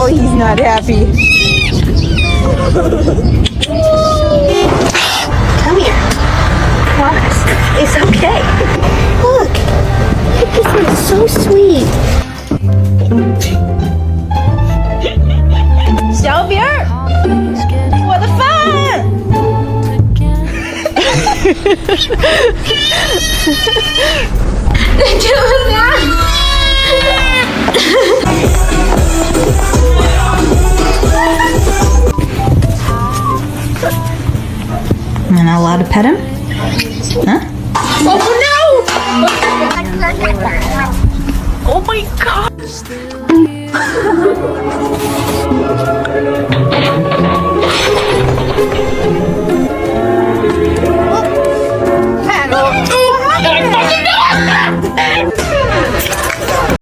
Oh, he's not happy. Come here. Promise. It's okay. Look. This is so sweet. 小饼儿，我的饭。Am I not allowed to pet him? Huh? Oh no! Oh my god!